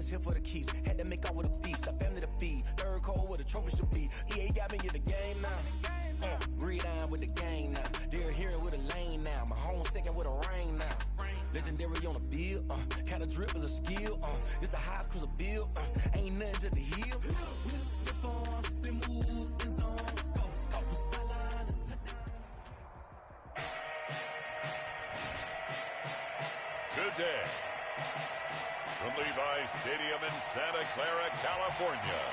it's here for the keeps. Had to make out with a feast, a family to feed. Third cold where the trophy should be. EA got me in the game now. Breathe down with the gang now. They're here with a lane now. My home second with a rain now. Legendary on the field. Kinda drip is a skill. It's the highest cruiser bill. Ain't nothing to the heel. We just step on, spin move, in zone, scope. Today, from Levi's Stadium in Santa Clara, California,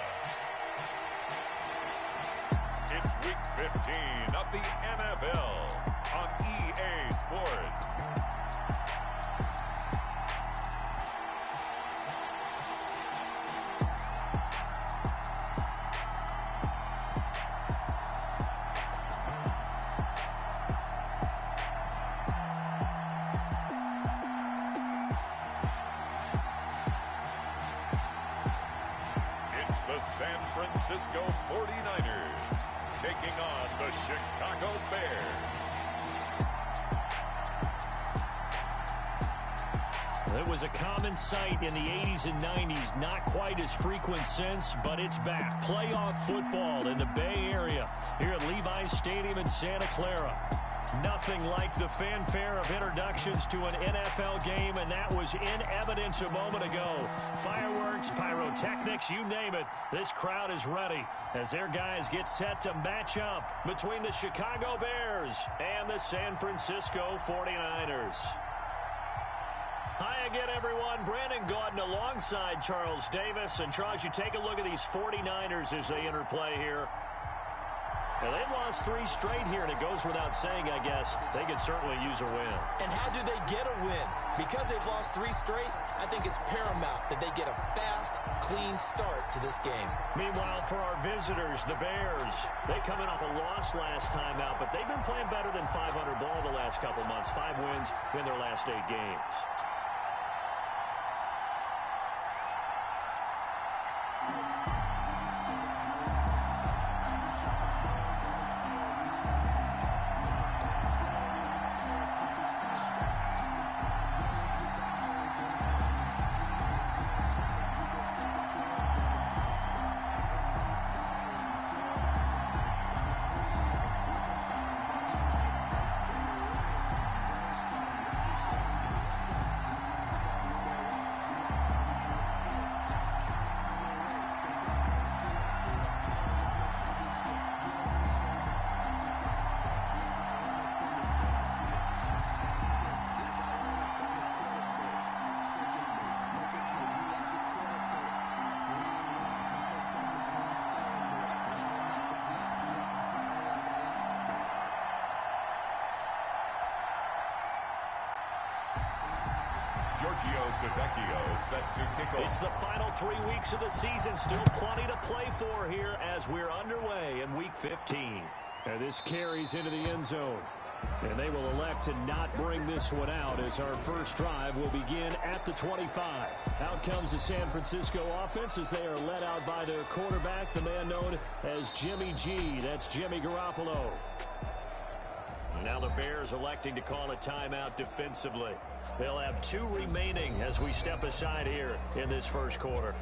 it's Week 15 of the NFL on EA Sports. San Francisco 49ers taking on the Chicago Bears. It was a common sight in the 80s and 90s, not quite as frequent since, but it's back. Playoff football in the Bay Area here at Levi's Stadium in Santa Clara. Nothing like the fanfare of introductions to an NFL game, and that was in evidence a moment ago. Fireworks, pyrotechnics, you name it. This crowd is ready as their guys get set to match up between the Chicago Bears and the San Francisco 49ers. Hi again, everyone. Brandon Gaudin alongside Charles Davis. And, Charles, you take a look at these 49ers as they interplay here. Now, they've lost 3 straight here, and it goes without saying, I guess, they could certainly use a win. And how do they get a win? Because they've lost 3 straight, I think it's paramount that they get a fast, clean start to this game. Meanwhile, for our visitors, the Bears, they come in off a loss last time out, but they've been playing better than 500 ball the last couple months. 5 wins in their last 8 games. Giorgio Tavecchio set to kick off. It's the final 3 weeks of the season. Still plenty to play for here as we're underway in Week 15. And this carries into the end zone. And they will elect to not bring this one out as our first drive will begin at the 25. Out comes the San Francisco offense as they are led out by their quarterback, the man known as Jimmy G. That's Jimmy Garoppolo. Now the Bears electing to call a timeout defensively. They'll have 2 remaining as we step aside here in this first quarter.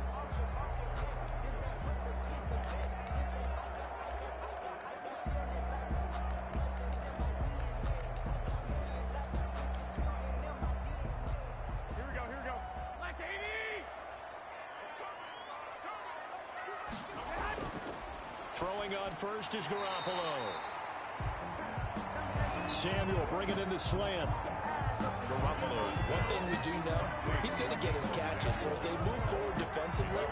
Here we go. Black 80! Throwing on first is Garoppolo. Samuel bringing in the slant. One thing we do know, he's going to get his catches. So if they move forward defensively,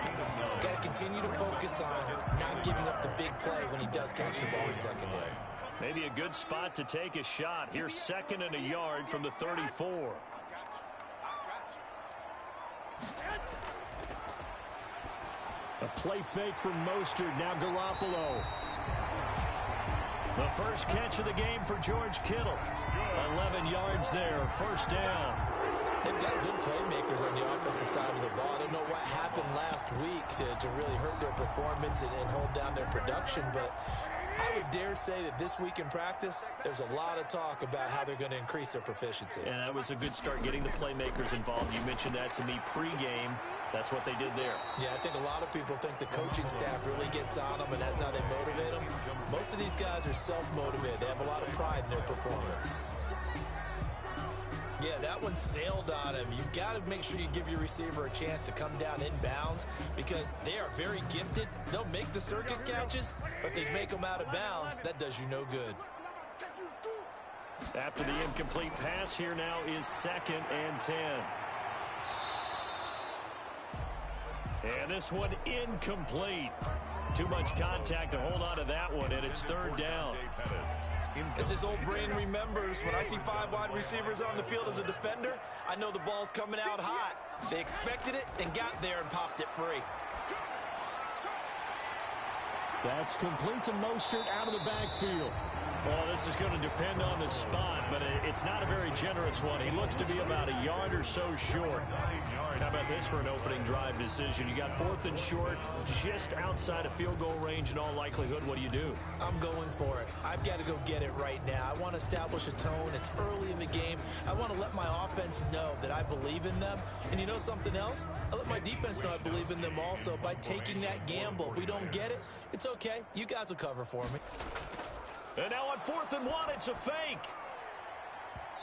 got to continue to focus on not giving up the big play when he does catch the ball in secondary. Maybe a good spot to take a shot. Here's 2nd and a yard from the 34. A play fake from Mostert. Now Garoppolo. The first catch of the game for George Kittle. 11 yards there, first down. They've got good playmakers on the offensive side of the ball. I don't know what happened last week to really hurt their performance and hold down their production, but I would dare say that this week in practice, there's a lot of talk about how they're going to increase their proficiency. And that was a good start getting the playmakers involved. You mentioned that to me pregame. That's what they did there. Yeah, I think a lot of people think the coaching staff really gets on them, and that's how they motivate them. Most of these guys are self-motivated. They have a lot of pride in their performance. Yeah, that one sailed on him. You've got to make sure you give your receiver a chance to come down inbounds because they are very gifted. They'll make the circus catches, but if they make them out of bounds, that does you no good. After the incomplete pass, here now is 2nd and 10. And this one incomplete. Too much contact to hold on to that one, and it's 3rd down. As his old brain remembers, when I see 5 wide receivers on the field as a defender, I know the ball's coming out hot. They expected it and got there and popped it free. That's complete to Mostert out of the backfield. Well, this is going to depend on the spot, but it's not a very generous one. He looks to be about a yard or so short. How about this for an opening drive decision? You got 4th and short, just outside of field goal range in all likelihood. What do you do? I'm going for it. I've got to go get it right now. I want to establish a tone. It's early in the game. I want to let my offense know that I believe in them. And you know something else? I let my defense know I believe in them also by taking that gamble. If we don't get it, it's okay. You guys will cover for me. And now on 4th and 1, it's a fake.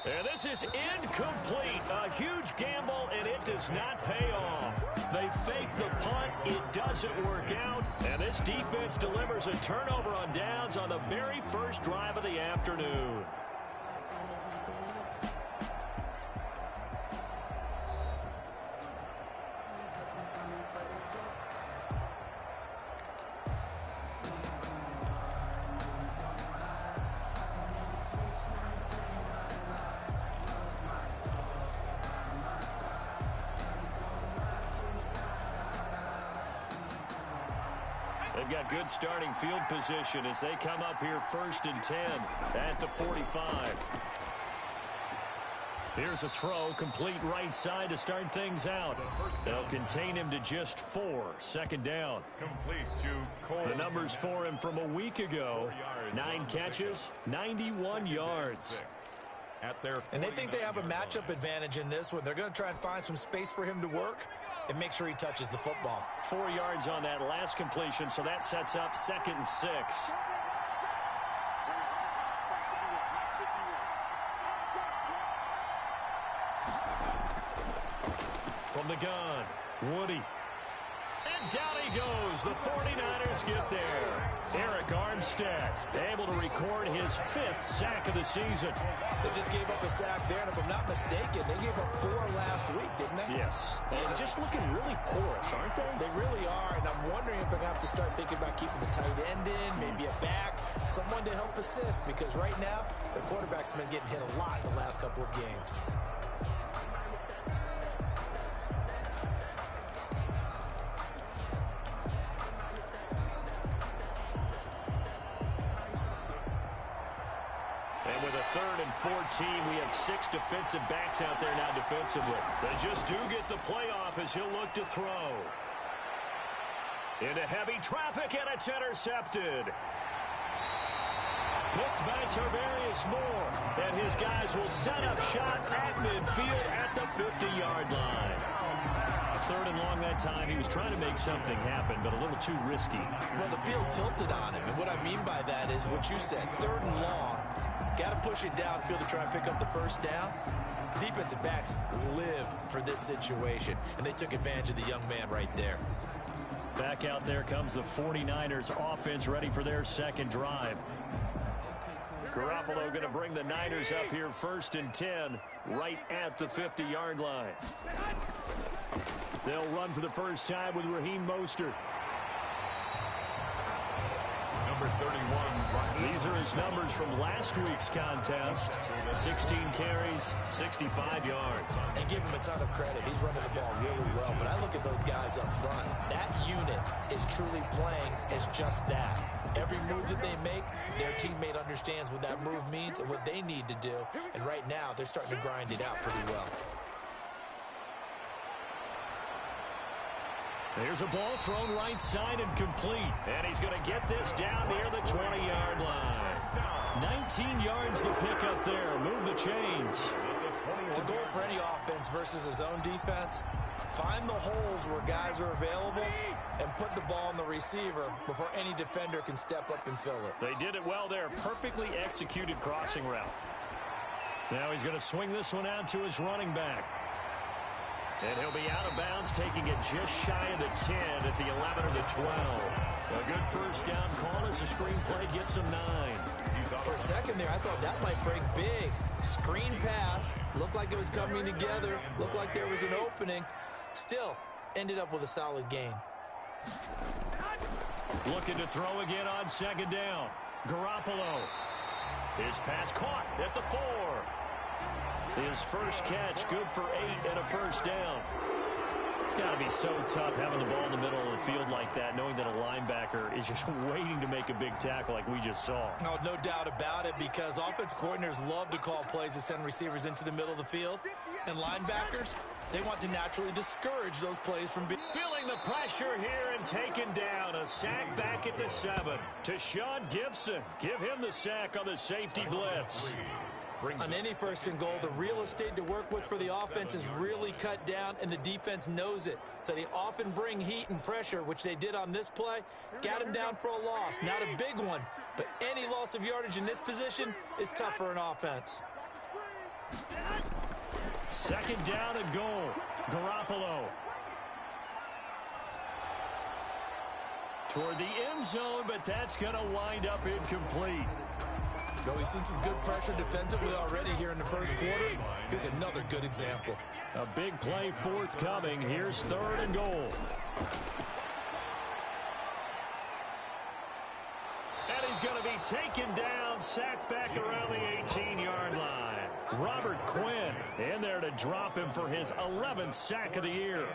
And this is incomplete. A huge gamble, and it does not pay off. They fake the punt. It doesn't work out. And this defense delivers a turnover on downs on the very first drive of the afternoon. They've got good starting field position as they come up here 1st and 10 at the 45. Here's a throw, complete right side to start things out. They'll contain him to just 4, 2nd down. Complete to Cole. The numbers for him from a week ago, 9 catches, 91 yards. And they think they have a matchup advantage in this one. They're going to try and find some space for him to work and make sure he touches the football. 4 yards on that last completion, so that sets up 2nd and 6. From the gun, Woody. And down he goes. The 49ers get there. Arik Armstead able to record his 5th sack of the season. They just gave up a sack there, and if I'm not mistaken, they gave up 4 last week, didn't they? Yes. And just looking really porous, aren't they? They really are, and I'm wondering if they're going to have to start thinking about keeping the tight end in, maybe a back, someone to help assist, because right now, the quarterback's been getting hit a lot the last couple of games. And with a 3rd and 14, we have 6 defensive backs out there now defensively. They just do get the playoff as he'll look to throw. Into heavy traffic, and it's intercepted. Picked by Tarvarius Moore. And his guys will set up shot at midfield at the 50-yard line. 3rd and long that time. He was trying to make something happen, but a little too risky. Well, the field tilted on him, and what I mean by that is what you said, 3rd and long. Got to push it downfield to try and pick up the 1st down. Defensive backs live for this situation, and they took advantage of the young man right there. Back out there comes the 49ers offense ready for their 2nd drive. Garoppolo going to bring the Niners up here 1st and 10 right at the 50-yard line. They'll run for the first time with Raheem Mostert. Number 31. These are his numbers from last week's contest. 16 carries, 65 yards. And give him a ton of credit. He's running the ball really well. But I look at those guys up front. That unit is truly playing as just that. Every move that they make, their teammate understands what that move means and what they need to do. And right now, they're starting to grind it out pretty well. Here's a ball thrown right side and complete. And he's going to get this down near the 20-yard line. 19 yards to pick up there. Move the chains. The goal for any offense versus a zone defense, find the holes where guys are available and put the ball on the receiver before any defender can step up and fill it. They did it well there. Perfectly executed crossing route. Now he's going to swing this one out to his running back. And he'll be out of bounds, taking it just shy of the 10 at the 11 or the 12. A good first down call as the screen play gets him 9. For a second there, I thought that might break big. Screen pass, looked like it was coming together, looked like there was an opening. Still, ended up with a solid gain. Looking to throw again on second down. Garoppolo. His pass caught at the 4. His first catch, good for 8 and a first down. It's got to be so tough having the ball in the middle of the field like that, knowing that a linebacker is just waiting to make a big tackle like we just saw. Oh, no doubt about it, because offense coordinators love to call plays to send receivers into the middle of the field. And linebackers, they want to naturally discourage those plays from being... Feeling the pressure here and taken down. A sack back at the 7. To Sean Gibson. Give him the sack on the safety blitz. On any first and goal, the real estate to work with for the offense is really cut down, and the defense knows it. So they often bring heat and pressure, which they did on this play. Got him down for a loss. Not a big one, but any loss of yardage in this position is tough for an offense. Second down and goal. Garoppolo. Toward the end zone, but that's going to wind up incomplete. Though we've seen some good pressure defensively already here in the first quarter, here's another good example. A big play forthcoming. Here's third and goal. And he's going to be taken down, sacked back around the 18-yard line. Robert Quinn in there to drop him for his 11th sack of the year.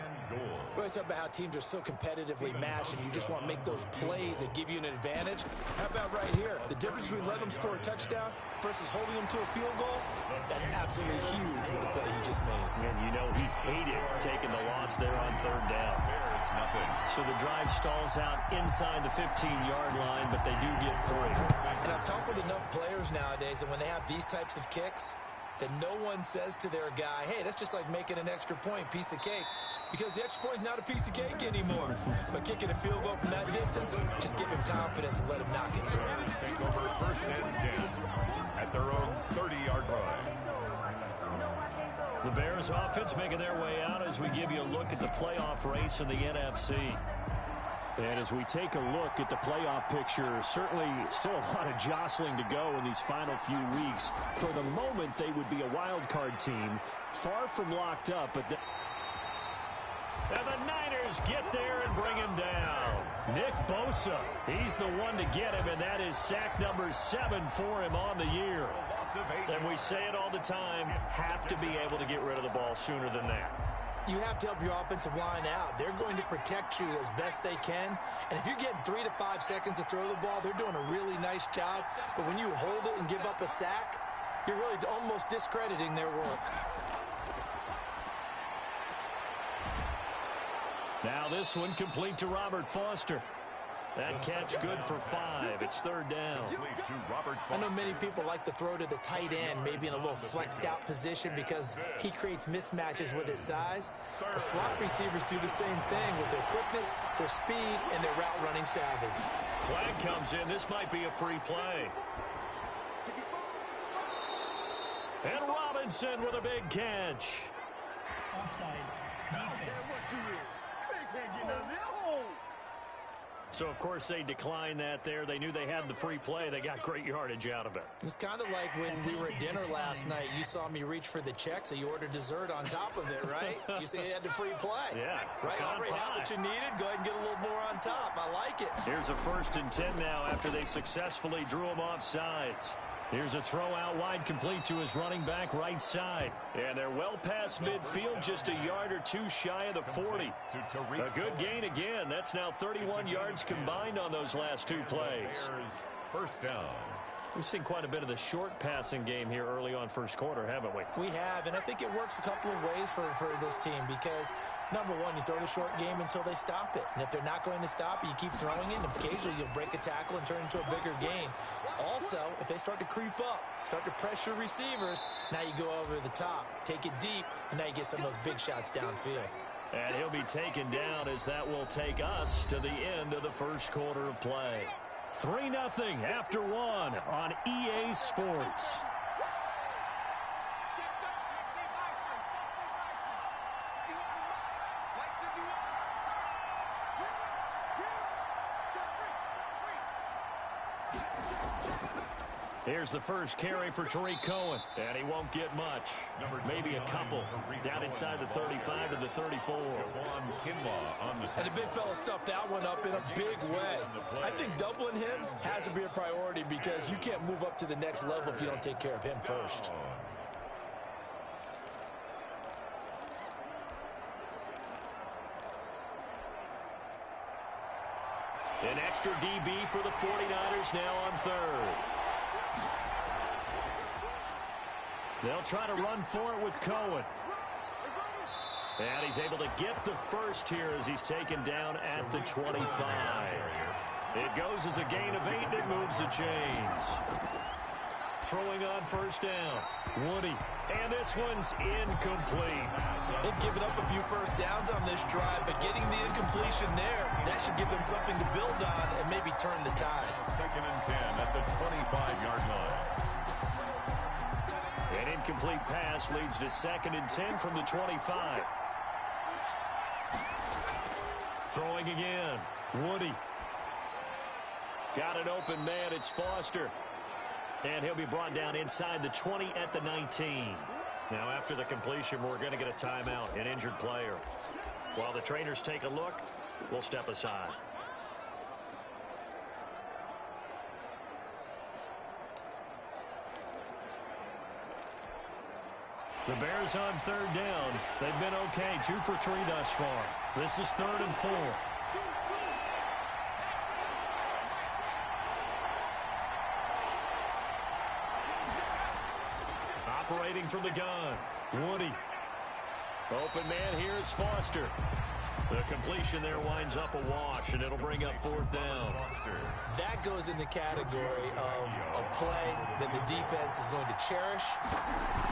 Well, it's about how teams are so competitively matched, and you just want to make those plays that give you an advantage. How about right here? The difference between letting them score a touchdown versus holding them to a field goal, that's absolutely huge with the play he just made. And you know he hated taking the loss there on third down. So the drive stalls out inside the 15-yard line, but they do get 3. And I've talked with enough players nowadays, and when they have these types of kicks, that no one says to their guy, hey, that's just like making an extra point, piece of cake. Because the extra point is not a piece of cake anymore. But kicking a field goal from that distance, just give him confidence and let him knock it through. Take over first and 10 at their own 30-yard line. The Bears offense making their way out as we give you a look at the playoff race in the NFC. And as we take a look at the playoff picture, certainly still a lot of jostling to go in these final few weeks. For the moment, they would be a wild card team, far from locked up. But and the Niners get there and bring him down. Nick Bosa, he's the one to get him, and that is sack number 7 for him on the year. And we say it all the time, have to be able to get rid of the ball sooner than that. You have to help your offensive line out. They're going to protect you as best they can. And if you're getting 3 to 5 seconds to throw the ball, they're doing a really nice job. But when you hold it and give up a sack, you're really almost discrediting their work. Now this one complete to Robert Foster. That catch good for 5. It's third down. I know many people like to throw to the tight end, maybe in a little flexed out position because he creates mismatches with his size. The slot receivers do the same thing with their quickness, their speed, and their route running savvy. Flag comes in. This might be a free play. And Robinson with a big catch. Offside. Defense. So, of course, they declined that there. They knew they had the free play. They got great yardage out of it. It's kind of like when we were at dinner last night. You saw me reach for the check, so you ordered dessert on top of it, right? You said you had the free play. Yeah. Right? Already had what you needed. Go ahead and get a little more on top. I like it. Here's a 1st and 10 now after they successfully drew him off sides. Here's a throw out wide complete to his running back right side. And they're well past midfield, just a yard or 2 shy of the 40. A good gain again. That's now 31 yards combined on those last 2 plays. First down. We've seen quite a bit of the short passing game here early on first quarter, haven't we? We have, and I think it works a couple of ways for this team because, number one, you throw the short game until they stop it. And if they're not going to stop it, you keep throwing it, and occasionally you'll break a tackle and turn it into a bigger gain. Also, if they start to creep up, start to pressure receivers, now you go over the top, take it deep, and now you get some of those big shots downfield. And he'll be taken down as that will take us to the end of the first quarter of play. 3-0 after 1 on EA Sports. Here's the first carry for Tariq Cohen, and he won't get much. Maybe a couple down inside the 35 to the 34. And the big fella stuffed that one up in a big way. I think doubling him has to be a priority because you can't move up to the next level if you don't take care of him first. An extra DB for the 49ers now on third. They'll try to run for it with Cohen. And he's able to get the first here as he's taken down at the 25. It goes as a gain of 8, and it moves the chains. Throwing on first down. Woody. And this one's incomplete. They've given up a few first downs on this drive, but getting the incompletion there, that should give them something to build on and maybe turn the tide. 2nd and 10 at the 25-yard line. An incomplete pass leads to 2nd and 10 from the 25. Throwing again. Woody. Got an open man. It's Foster. And he'll be brought down inside the 20 at the 19. Now after the completion, we're going to get a timeout, an injured player. While the trainers take a look, we'll step aside. The Bears on third down. They've been okay, 2 for 3 thus far. This is 3rd and 4. Operating from the gun. Woody. Open man here is Foster. The completion there winds up a wash, and it'll bring up 4th down. That goes in the category of a play that the defense is going to cherish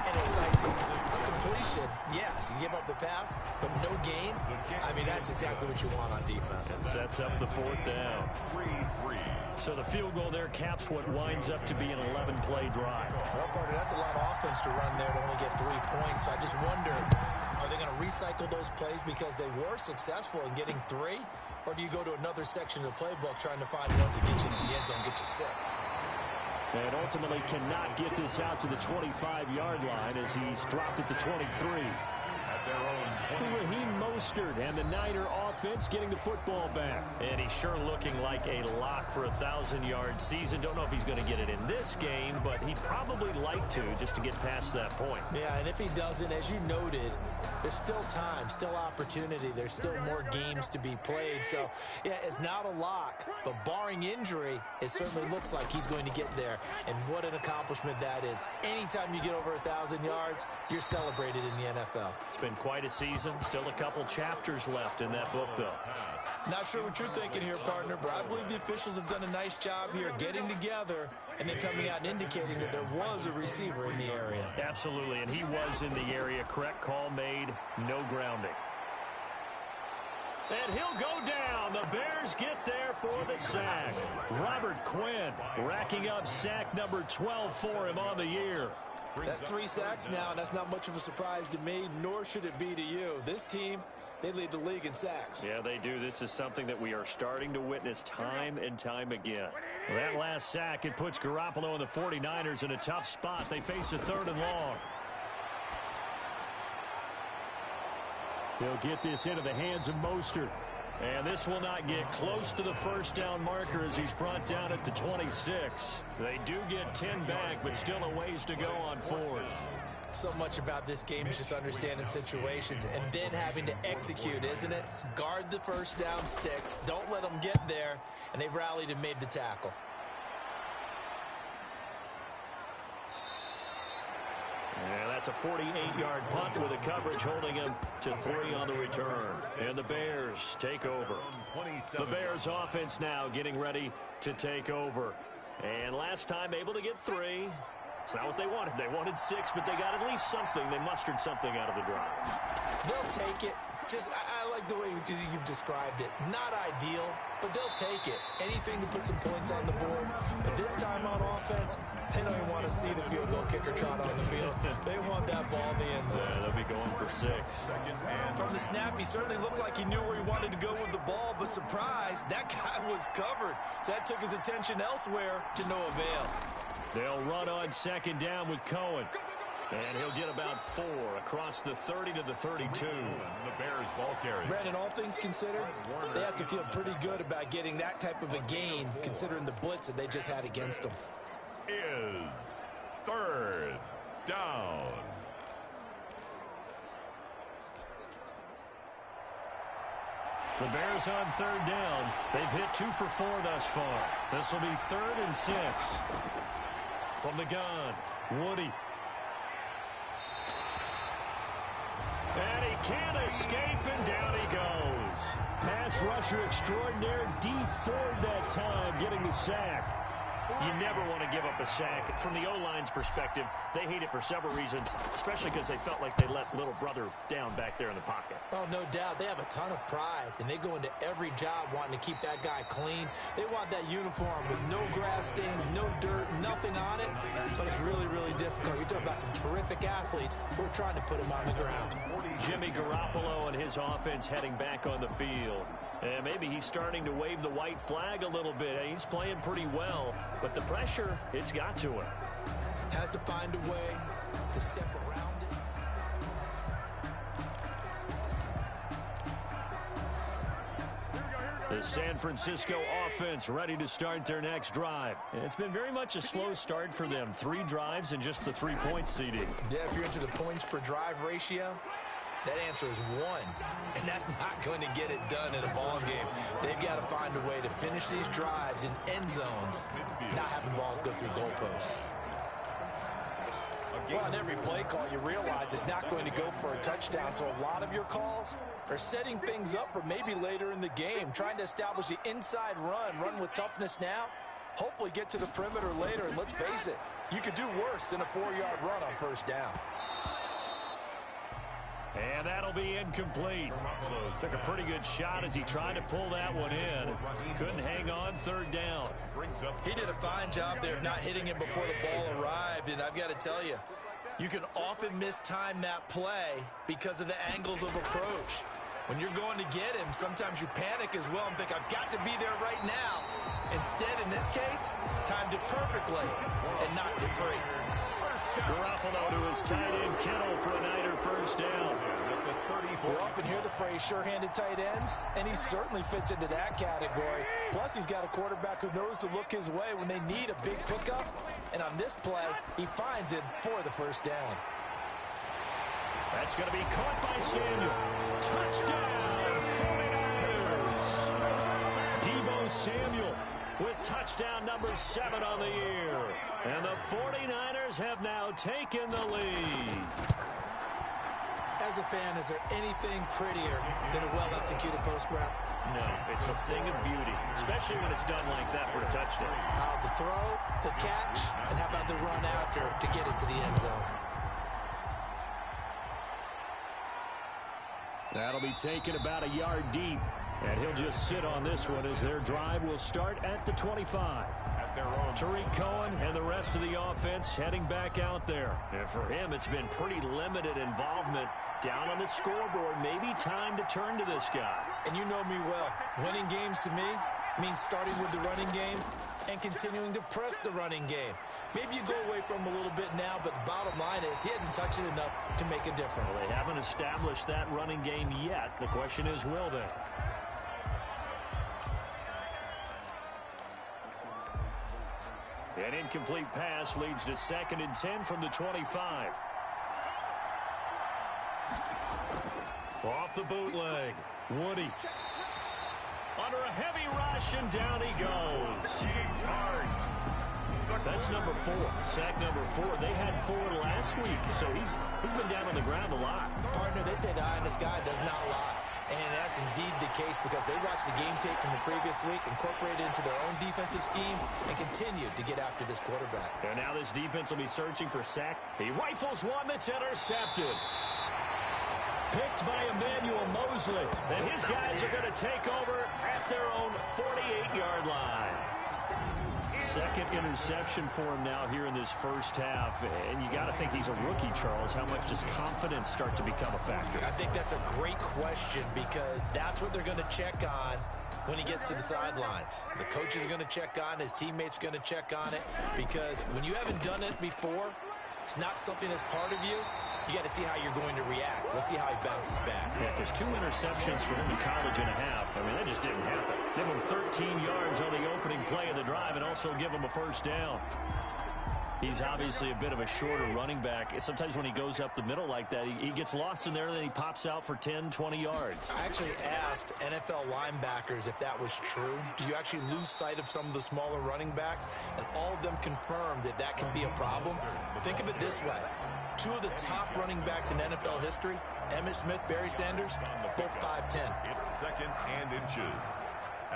and exciting. A completion, yes, you give up the pass, but no gain. I mean, that's exactly what you want on defense. And sets up the 4th down. 3-3. So the field goal there caps what winds up to be an 11-play drive. Well, partner, that's a lot of offense to run there to only get 3 points. So I just wonder, are they going to recycle those plays because they were successful in getting 3? Or do you go to another section of the playbook trying to find ones that get you into the end zone, get you 6? And ultimately cannot get this out to the 25-yard line as he's dropped at the 23. At their own 20. Raheem Mostert and the Niner offense getting the football back. And he's sure looking like a lock for a 1,000-yard season. Don't know if he's going to get it in this game, but he'd probably like to just to get past that point. Yeah, and if he doesn't, as you noted, there's still time, still opportunity. There's still more games to be played. So, yeah, it's not a lock, but barring injury, it certainly looks like he's going to get there. And what an accomplishment that is. Anytime you get over 1,000 yards, you're celebrated in the NFL. It's been quite a season. Still a couple chapters left in that book, though. Not sure what you're thinking here, partner, but I believe the officials have done a nice job here getting together and then coming out and indicating that there was a receiver in the area. Absolutely, and he was in the area. Correct call made, no grounding. And he'll go down. The Bears get there for the sack. Robert Quinn racking up sack number 12 for him on the year. That's 3 sacks now, and that's not much of a surprise to me, nor should it be to you. This team, they lead the league in sacks. Yeah, they do. This is something that we are starting to witness time and time again. Well, that last sack, it puts Garoppolo and the 49ers in a tough spot. They face a 3rd and long. They'll get this into the hands of Mostert. And this will not get close to the 1st down marker as he's brought down at the 26. They do get 10 back, but still a ways to go on 4th. So much about this game is just understanding situations and then having to execute, isn't it? Guard the 1st down sticks. Don't let them get there. And they rallied and made the tackle. And that's a 48-yard punt with a coverage holding him to 3 on the return. And the Bears take over. The Bears offense now getting ready to take over. And last time able to get 3. It's not what they wanted. They wanted 6, but they got at least something. They mustered something out of the drive. They'll take it. I like the way you've described it. Not ideal, but they'll take it. Anything to put some points on the board. But this time on offense, they don't even want to see the field goal kicker trot on the field. They want that ball in the end zone. Yeah, they'll be going for 6. From the snap, he certainly looked like he knew where he wanted to go with the ball, but surprise, that guy was covered. So that took his attention elsewhere to no avail. They'll run on 2nd down with Cohen. And he'll get about 4 across the 30 to the 32. The Bears ball carrier. Brandon, all things considered, they have to feel pretty good about getting that type of a gain, considering the blitz that they just had against them. Is 3rd down. The Bears on 3rd down. They've hit 2 for 4 thus far. This will be 3rd and 6. From the gun, Woody. And he can't escape, and down he goes. Pass rusher extraordinaire, D. Ford that time, getting the sack. You never want to give up a sack. From the O-line's perspective, they hate it for several reasons, especially because they felt like they let little brother down back there in the pocket. Oh, no doubt. They have a ton of pride, and they go into every job wanting to keep that guy clean. They want that uniform with no grass stains, no dirt, nothing on it, but it's really, really difficult. You're talking about some terrific athletes who are trying to put him on the ground. Jimmy Garoppolo and his offense heading back on the field. And maybe he's starting to wave the white flag a little bit. He's playing pretty well, but the pressure, it's got to him. Has to find a way to step around it. The San Francisco offense ready to start their next drive. It's been very much a slow start for them. 3 drives and just the 3-point seeding. Yeah, if you're into the points per drive ratio, that answer is 1, and that's not going to get it done in a ball game. They've got to find a way to finish these drives in end zones, not having balls go through goalposts. Well, on every play call, you realize it's not going to go for a touchdown, so a lot of your calls are setting things up for maybe later in the game, trying to establish the inside run with toughness now, hopefully get to the perimeter later, and let's face it, you could do worse than a 4-yard run on 1st down. And that'll be incomplete. Took a pretty good shot as he tried to pull that one in. Couldn't hang on 3rd down. He did a fine job there of not hitting it before the ball arrived, and I've got to tell you, you can often mistime that play because of the angles of approach. When you're going to get him, sometimes you panic as well and think, I've got to be there right now. Instead, in this case, timed it perfectly and knocked it free. Garoppolo to his tight end Kittle for a Niner 1st down. We often hear the phrase sure-handed tight ends, and he certainly fits into that category. Plus, he's got a quarterback who knows to look his way when they need a big pickup. And on this play, he finds it for the 1st down. That's going to be caught by Samuel. Touchdown, 49ers. Deebo Samuel with touchdown number 7 on the year. And the 49ers have now taken the lead. As a fan, is there anything prettier than a well-executed post route? No, it's a thing of beauty, especially when it's done like that for a touchdown. The throw, the catch, and how about the run after to get it to the end zone? That'll be taken about a yard deep, and he'll just sit on this one as their drive will start at the 25. Tariq Cohen and the rest of the offense heading back out there. And for him, it's been pretty limited involvement down on the scoreboard. Maybe time to turn to this guy. And you know me well. Winning games to me means starting with the running game and continuing to press the running game. Maybe you go away from him a little bit now, but the bottom line is he hasn't touched it enough to make a difference. Well, they haven't established that running game yet. The question is, will they? An incomplete pass leads to 2nd and 10 from the 25. Off the bootleg. Woody. Under a heavy rush, and down he goes. That's number 4. Sack number 4. They had 4 last week, so he's been down on the ground a lot. Partner, they say the eye in the sky does not lie. And that's indeed the case because they watched the game tape from the previous week, incorporated it into their own defensive scheme, and continued to get after this quarterback. And now this defense will be searching for sack. He rifles one that's intercepted. Picked by Emmanuel Mosley. And his guys are going to take over at their own 48-yard line. Second interception for him now here in this first half. And you got to think he's a rookie, Charles. How much does confidence start to become a factor? I think that's a great question because that's what they're going to check on when he gets to the sidelines. The coach is going to check on, his teammates are going to check on it because when you haven't done it before, it's not something that's part of you. You got to see how you're going to react. Let's see how he bounces back. Yeah, because 2 interceptions for him in college and a half. I mean, that just didn't happen. Give him 13 yards on the opening play of the drive and also give him a first down. He's obviously a bit of a shorter running back. Sometimes when he goes up the middle like that, he gets lost in there and then he pops out for 10, 20 yards. I actually asked NFL linebackers if that was true. Do you actually lose sight of some of the smaller running backs? And all of them confirmed that that can be a problem. Think of it this way. 2 of the top running backs in NFL history, Emmitt Smith, Barry Sanders, both 5'10". It's second and inches.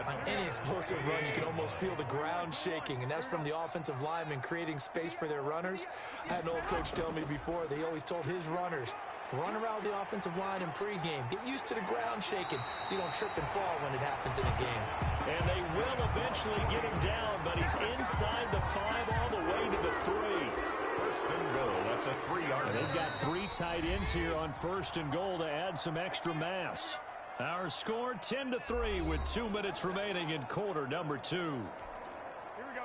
On any explosive run, you can almost feel the ground shaking, and that's from the offensive linemen creating space for their runners. I had an old coach tell me before, they always told his runners, run around the offensive line in pregame. Get used to the ground shaking so you don't trip and fall when it happens in a game. And they will eventually get him down, but he's inside the 5 all the way to the 3. First and goal at the 3-yard line. They've got 3 tight ends here on first and goal to add some extra mass. Our score 10-3 with 2 minutes remaining in quarter number 2. Here we go.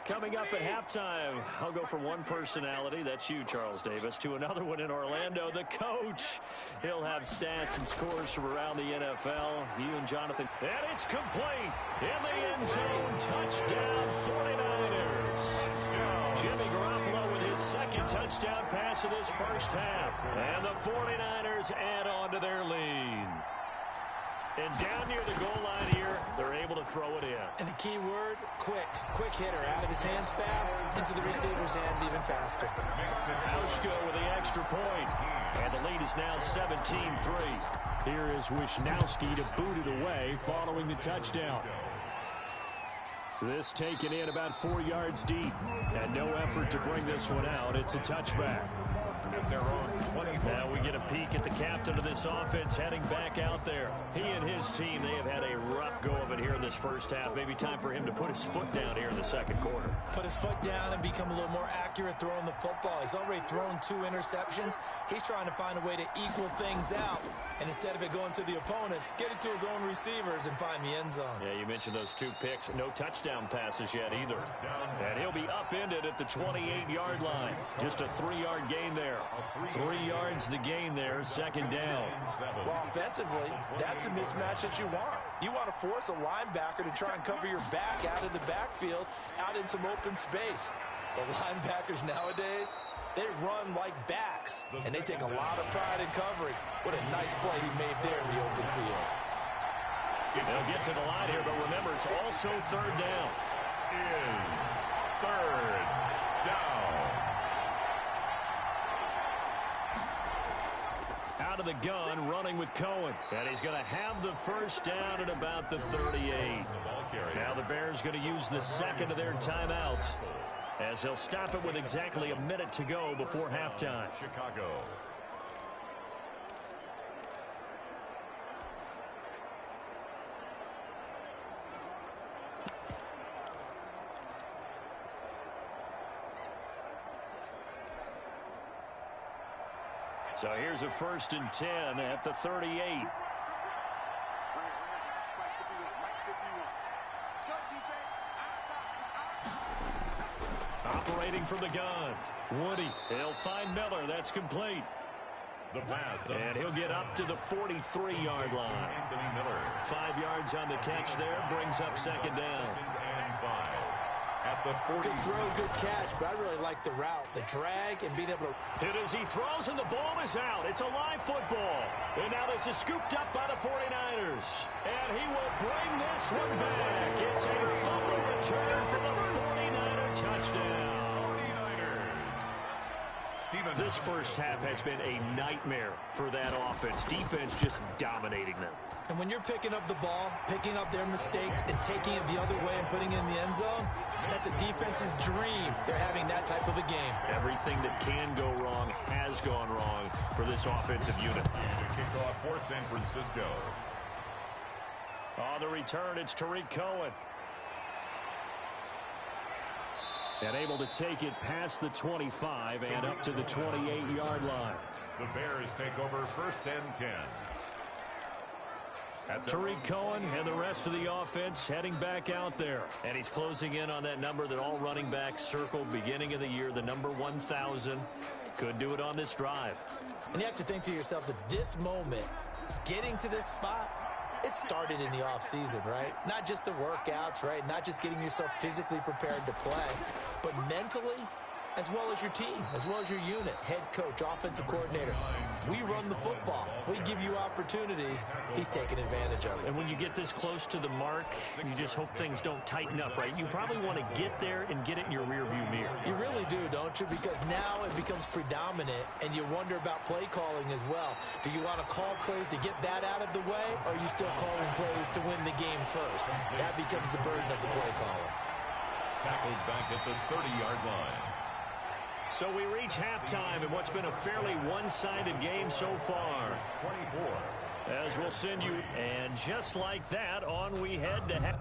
Coming up at halftime, I'll go from one personality, that's you, Charles Davis, to another one in Orlando, the coach. He'll have stats and scores from around the NFL. You and Jonathan. And it's complete. In the end zone, touchdown 49ers. Jimmy Garoppolo with his second touchdown pass of this first half. And the 49ers add on to their lead. And down near the goal line here, they're able to throw it in. And the key word, quick. Quick hitter. Out of his hands fast, into the receiver's hands even faster. Hauschka with the extra point. And the lead is now 17-3. Here is Wisnowski to boot it away following the touchdown. This taken in about 4 yards deep. And no effort to bring this one out. It's a touchback. Now we get a peek at the captain of this offense heading back out there. He and his team, they have had a rough go of it here in this first half. Maybe time for him to put his foot down here in the second quarter. Put his foot down and become a little more accurate throwing the football. He's already thrown 2 interceptions. He's trying to find a way to equal things out. And instead of it going to the opponents, get it to his own receivers and find the end zone. Yeah, you mentioned those 2 picks. No touchdown passes yet either. And he'll be upended at the 28-yard line. Just a 3-yard gain there. 3 yards the gain there, second down. Well, offensively, that's the mismatch that you want. You want to force a linebacker to try and cover your back out of the backfield, out in some open space. The linebackers nowadays, they run like backs, and they take a lot of pride in covering. What a nice play he made there in the open field. They'll get to the line here, but remember, it's also third down. Is third down. Out of the gun, running with Cohen. And he's going to have the first down at about the 38. Now the Bears going to use the second of their timeouts, as they'll stop it with exactly a minute to go before halftime. Chicago. So here's a first and 10 at the 38. Operating from the gun. Woody, he'll find Miller. That's complete. The pass. And he'll get up to the 43-yard line. Anthony Miller. 5 yards on the catch there. Brings up second down. Second and 5. At the 40. Good throw, good catch, but I really like the route, the drag, and being able to Hit as he throws, and the ball is out. It's a live football. And now this is scooped up by the 49ers. And he will bring this one back. It's a fumble return for the 49ers. Touchdown. 49ers. This first half has been a nightmare for that offense. Defense just dominating them. And when you're picking up the ball, picking up their mistakes, and taking it the other way and putting it in the end zone, that's a defense's dream. They're having that type of a game. Everything that can go wrong has gone wrong for this offensive unit. And a kickoff for San Francisco. On the return, it's Tariq Cohen. And able to take it past the 25 and up to the 28-yard line. The Bears take over 1st and 10. Tariq Cohen and the rest of the offense heading back out there. And he's closing in on that number that all running backs circled beginning of the year, the number 1,000. Could do it on this drive. And you have to think to yourself that this moment, getting to this spot, it started in the offseason, right? Not just the workouts, right? Not just getting yourself physically prepared to play, but mentally, as well as your team, as well as your unit, head coach, offensive coordinator. We run the football. We give you opportunities. He's taking advantage of it. And when you get this close to the mark, you just hope things don't tighten up, right? You probably want to get there and get it in your rearview mirror. You really do, don't you? Because now it becomes predominant, and you wonder about play calling as well. Do you want to call plays to get that out of the way, or are you still calling plays to win the game first? That becomes the burden of the play calling. Tackled back at the 30-yard line. So we reach halftime in what's been a fairly one-sided game so far. 24. As we'll send you, and just like that, on we head to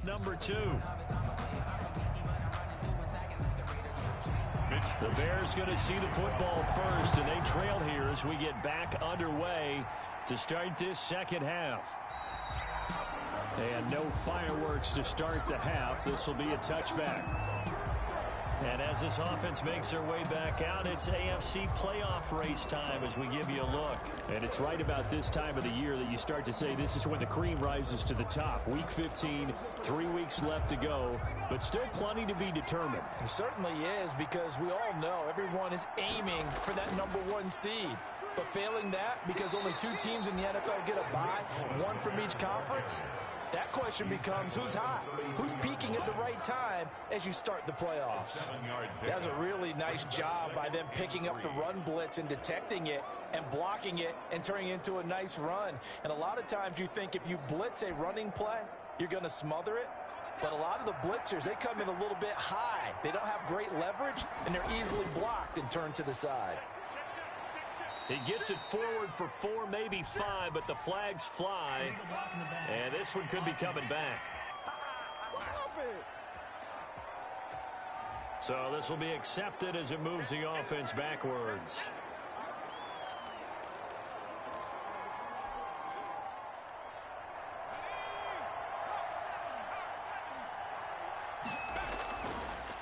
handoff number 2. The Bears going to see the football first, and they trail here as we get back underway to start this second half. And no fireworks to start the half. This will be a touchback. And as this offense makes their way back out, it's AFC playoff race time as we give you a look. And it's right about this time of the year that you start to say this is when the cream rises to the top. Week 15, 3 weeks left to go, but still plenty to be determined. It certainly is, because we all know everyone is aiming for that #1 seed. But failing that, because only 2 teams in the NFL get a bye, 1 from each conference, that question becomes who's hot? Who's peaking at the right time as you start the playoffs? That's a really nice job by them picking up the run blitz and detecting it and blocking it and turning it into a nice run. And a lot of times you think if you blitz a running play, you're going to smother it. But a lot of the blitzers, they come in a little bit high. They don't have great leverage, and they're easily blocked and turned to the side. He gets it forward for 4, maybe 5, but the flags fly. And this one could be coming back. So this will be accepted as it moves the offense backwards.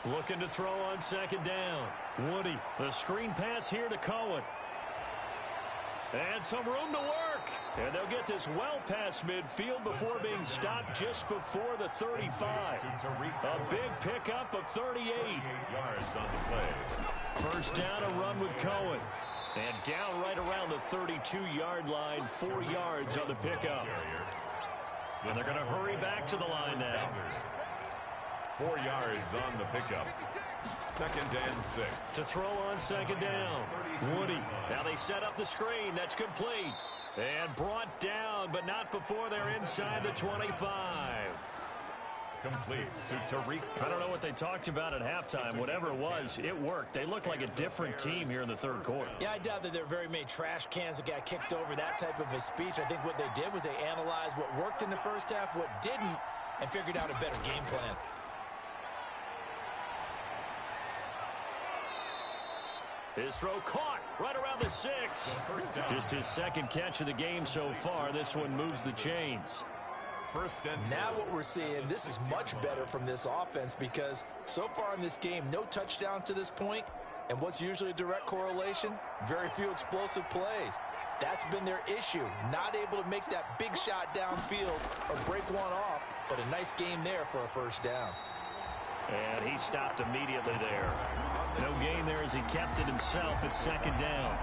Looking to throw on second down. Woody, the screen pass here to Cohen. And some room to work. And they'll get this well past midfield before being stopped just before the 35. A big pickup of 38. 38 yards on the play. First down, a run with Cohen. And down right around the 32-yard line, 4 yards on the pickup. And they're going to hurry back to the line now. 4 yards on the pickup. 2nd and 6. To throw on second down. Woody. Now they set up the screen. That's complete. And brought down, but not before they're inside the 25. Complete to Tariq. I don't know what they talked about at halftime. Whatever it was, it worked. They look like a different team here in the third quarter. Yeah, I doubt that there are very many trash cans that got kicked over, that type of a speech. I think what they did was they analyzed what worked in the first half, what didn't, and figured out a better game plan. His throw caught right around the 6. Just his second catch of the game so far. This one moves the chains. Now what we're seeing, this is much better from this offense, because so far in this game, no touchdowns to this point. And what's usually a direct correlation? Very few explosive plays. That's been their issue. Not able to make that big shot downfield or break one off, but a nice game there for a first down. And he stopped immediately there. No gain there as he kept it himself at second down.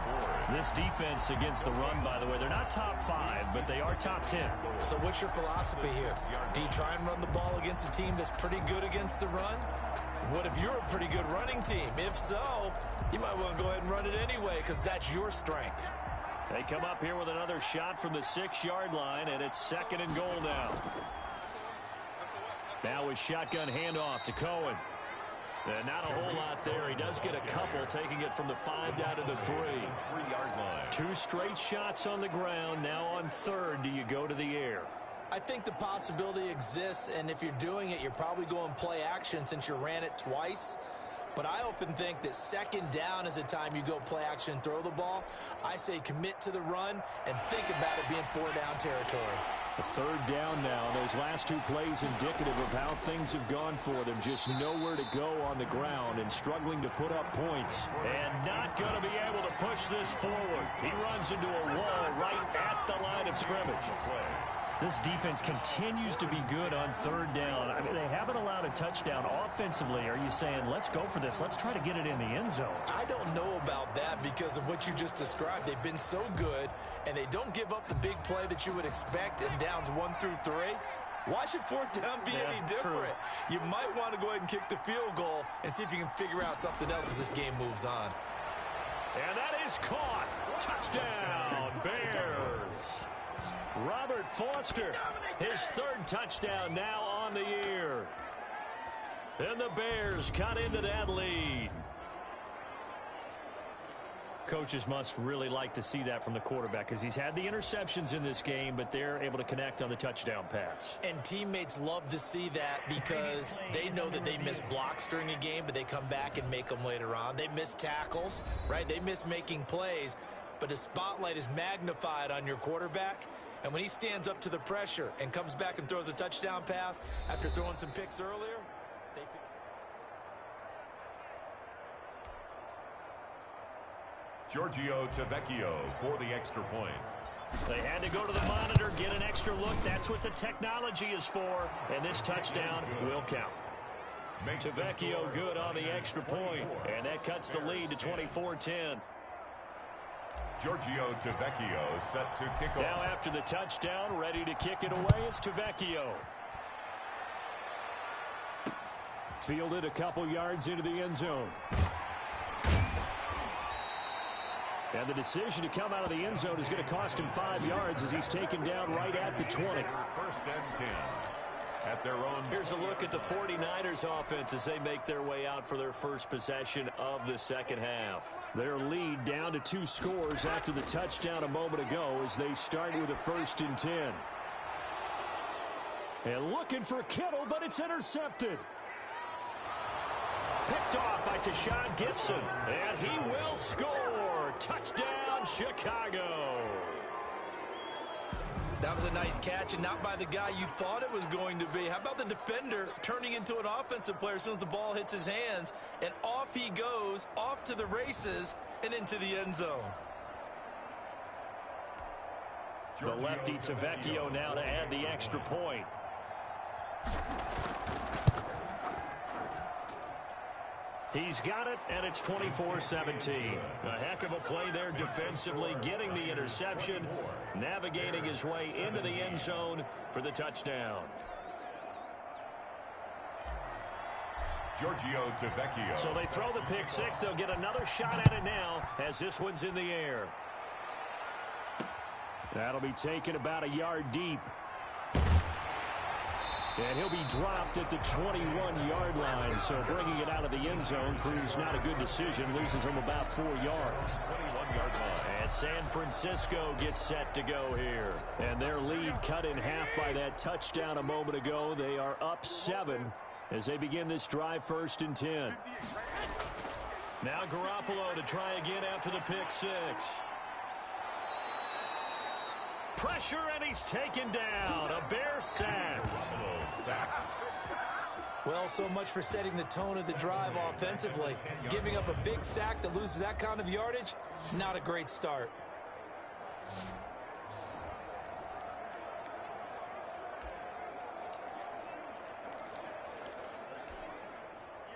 This defense against the run, by the way, they're not top 5, but they are top 10. So what's your philosophy here? Do you try and run the ball against a team that's pretty good against the run? What if you're a pretty good running team? If so, you might want to go ahead and run it anyway, because that's your strength. They come up here with another shot from the 6-yard line, and it's 2nd and goal now. Now with shotgun handoff to Cohen. And not a whole lot there. He does get a couple, taking it from the 5 down to the 3-yard line. 2 straight shots on the ground. Now on 3rd, do you go to the air? I think the possibility exists, and if you're doing it, you're probably going play action since you ran it twice. But I often think that 2nd down is a time you go play action and throw the ball. I say commit to the run and think about it being 4-down territory. A 3rd down now. Those last 2 plays indicative of how things have gone for them. Just nowhere to go on the ground and struggling to put up points. And not going to be able to push this forward. He runs into a wall right at the line of scrimmage. This defense continues to be good on 3rd down. I mean, they haven't allowed a touchdown offensively. Are you saying, let's go for this? Let's try to get it in the end zone. I don't know about that because of what you just described. They've been so good, and they don't give up the big play that you would expect in downs 1 through 3. Why should 4th down be any different? True. You might want to go ahead and kick the field goal and see if you can figure out something else as this game moves on. And that is caught. Touchdown, Bears. Robert Foster, his 3rd touchdown now on the year. And the Bears cut into that lead. Coaches must really like to see that from the quarterback because he's had the interceptions in this game, but they're able to connect on the touchdown pass. And teammates love to see that because they know that they miss blocks during a game, but they come back and make them later on. They miss tackles, right? They miss making plays, but the spotlight is magnified on your quarterback. And when he stands up to the pressure and comes back and throws a touchdown pass after throwing some picks earlier, Giorgio Tavecchio for the extra point. They had to go to the monitor, get an extra look. That's what the technology is for. And this touchdown will count. Tavecchio good on the extra point, and that cuts the lead to 24-10. Giorgio Tavecchio set to kick off. Now after the touchdown, ready to kick it away is Tavecchio. Fielded a couple yards into the end zone. And the decision to come out of the end zone is going to cost him 5 yards as he's taken down right at the 20. First and 10 at their own. Here's a look at the 49ers offense as they make their way out for their first possession of the second half. Their lead down to 2 scores after the touchdown a moment ago as they start with a 1st and 10. And looking for Kittle, but it's intercepted. Picked off by Tashawn Gibson, and he will score. Touchdown, Chicago. That was a nice catch, and not by the guy you thought it was going to be. How about the defender turning into an offensive player as soon as the ball hits his hands, and off he goes, off to the races, and into the end zone. The lefty Tavecchio now to add the extra point. He's got it, and it's 24-17. A heck of a play there defensively, getting the interception, navigating his way into the end zone for the touchdown. Giorgio Tavecchio. So they throw the pick six. They'll get another shot at it now as this one's in the air. That'll be taken about a yard deep. And he'll be dropped at the 21-yard line. So bringing it out of the end zone proves not a good decision. Loses him about 4 yards. 21-yard line. And San Francisco gets set to go here. And their lead cut in half by that touchdown a moment ago. They are up 7 as they begin this drive 1st and 10. Now Garoppolo to try again after the pick six. Pressure, and he's taken down. A Bear sack. Well, so much for setting the tone of the drive offensively. Giving up a big sack that loses that kind of yardage, not a great start.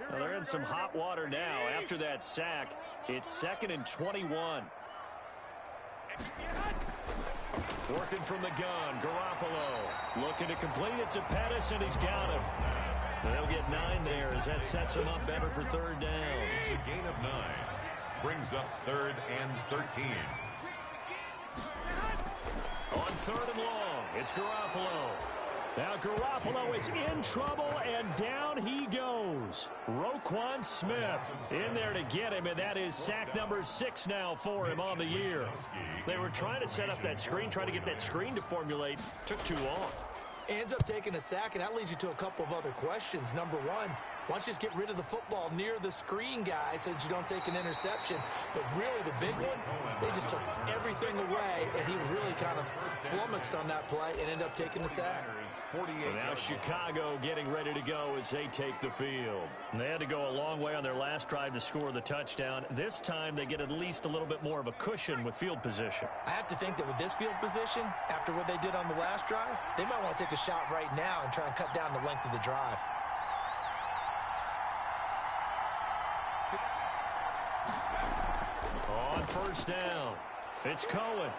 Well, they're in some hot water now. After that sack, it's 2nd and 21. Working from the gun, Garoppolo looking to complete it to Pettis, and he's got him. They'll get 9 there as that sets him up better for 3rd down. It's a gain of 9. Brings up 3rd and 13. On 3rd and long, it's Garoppolo. Now Garoppolo is in trouble, and down he goes. Roquan Smith in there to get him, and that is sack number 6 now for him on the year. They were trying to set up that screen, trying to get that screen to formulate. Took too long. Ends up taking a sack, and that leads you to a couple of other questions. Number one, why don't you just get rid of the football near the screen guy so that you don't take an interception? But really, the big one, they just took everything away, and he was really kind of flummoxed on that play and ended up taking the sack. And now Chicago getting ready to go as they take the field. And they had to go a long way on their last drive to score the touchdown. This time they get at least a little bit more of a cushion with field position. I have to think that with this field position, after what they did on the last drive, they might want to take a shot right now and try and cut down the length of the drive. On 1st down, it's Cohen.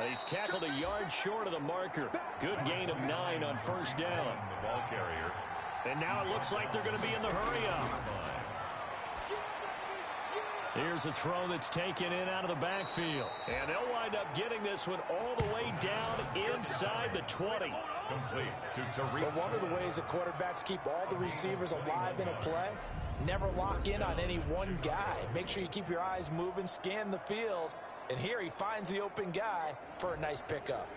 He's tackled a yard short of the marker. Good gain of 9 on 1st down. The ball carrier. And now it looks like they're going to be in the hurry-up. Here's a throw that's taken in out of the backfield. And they'll wind up getting this one all the way down inside the 20. Complete to Tariq. But one of the ways that quarterbacks keep all the receivers alive in a play, never lock in on any one guy. Make sure you keep your eyes moving, scan the field. And here he finds the open guy for a nice pickup.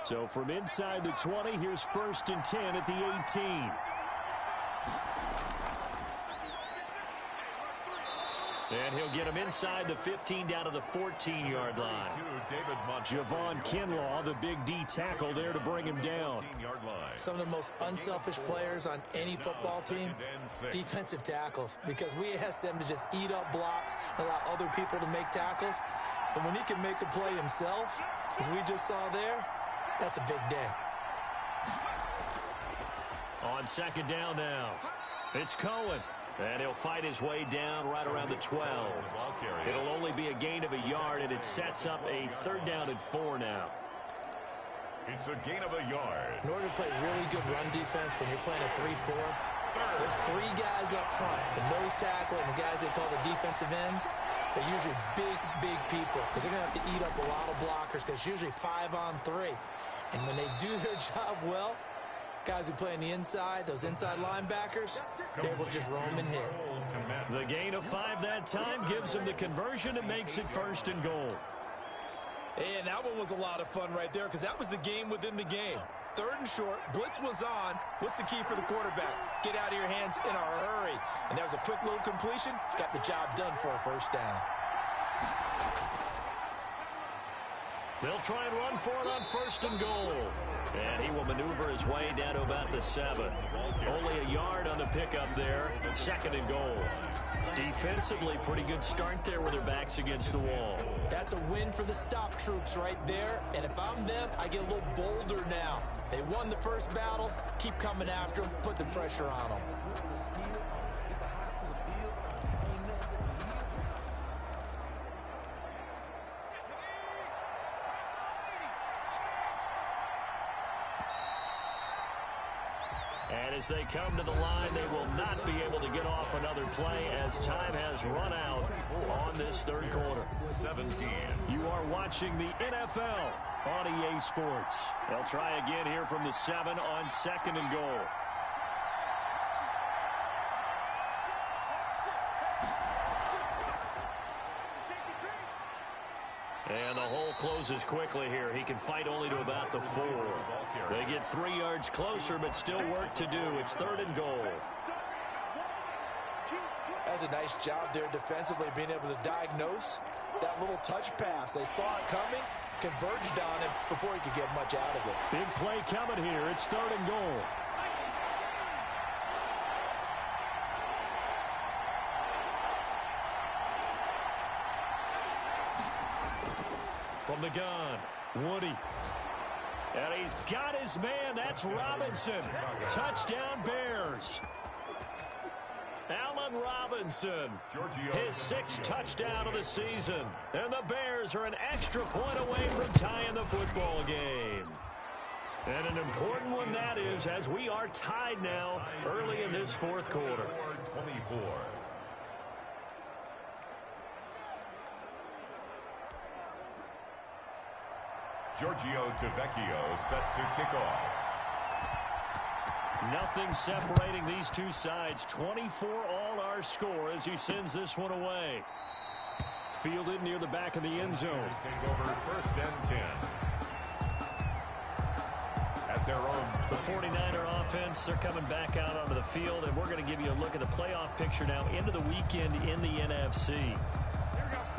So from inside the 20, here's 1st and 10 at the 18. And he'll get him inside the 15 down to the 14-yard line. Javon Kinlaw, the big D tackle there to bring him down. Some of the most unselfish players on any football team, defensive tackles, because we ask them to just eat up blocks, allow other people to make tackles. And when he can make a play himself, as we just saw there, that's a big day. On 2nd down now, it's Cohen. And he'll fight his way down right around the 12. It'll only be a gain of a yard, and it sets up a 3rd down and 4 now. It's a gain of a yard. In order to play really good run defense when you're playing a 3-4, there's 3 guys up front, the nose tackle and the guys they call the defensive ends. They're usually big people because they're going to have to eat up a lot of blockers because it's usually 5 on 3. And when they do their job well, guys who play on the inside, those inside linebackers, they're able to just roam and hit. The gain of 5 that time gives them the conversion and makes it 1st and goal. And that one was a lot of fun right there because that was the game within the game. 3rd and short, blitz was on. What's the key for the quarterback? Get out of your hands in a hurry. And that was a quick little completion. Got the job done for a 1st down. They'll try and run for it on 1st and goal. And he will maneuver his way down to about the 7. Only a yard on the pickup there. 2nd and goal. Defensively, pretty good start there with their backs against the wall. That's a win for the stop troops right there. And if I'm them, I get a little bolder now. They won the first battle. Keep coming after them. Put the pressure on them. And as they come to the line, they will not be able to get off another play as time has run out on this 3rd quarter. 17. You are watching the NFL on EA Sports. They'll try again here from the 7 on 2nd and goal. And the hole closes quickly here. He can fight only to about the 4. They get 3 yards closer, but still work to do. It's 3rd and goal. That's a nice job there defensively, being able to diagnose that little touch pass. They saw it coming, converged on him before he could get much out of it. Big play coming here. It's 3rd and goal. From the gun, Woody. And he's got his man. That's Robinson. Touchdown, Bears. Allen Robinson, his 6th touchdown of the season. And the Bears are an extra point away from tying the football game. And an important one that is, as we are tied now early in this 4th quarter. 24. Giorgio Tavecchio set to kick off. Nothing separating these two sides. 24 all our score as he sends this one away. Fielded near the back of the end zone. Take over 1st and 10. At their own. The 49er offense, they're coming back out onto the field, and we're going to give you a look at the playoff picture now into the weekend in the NFC.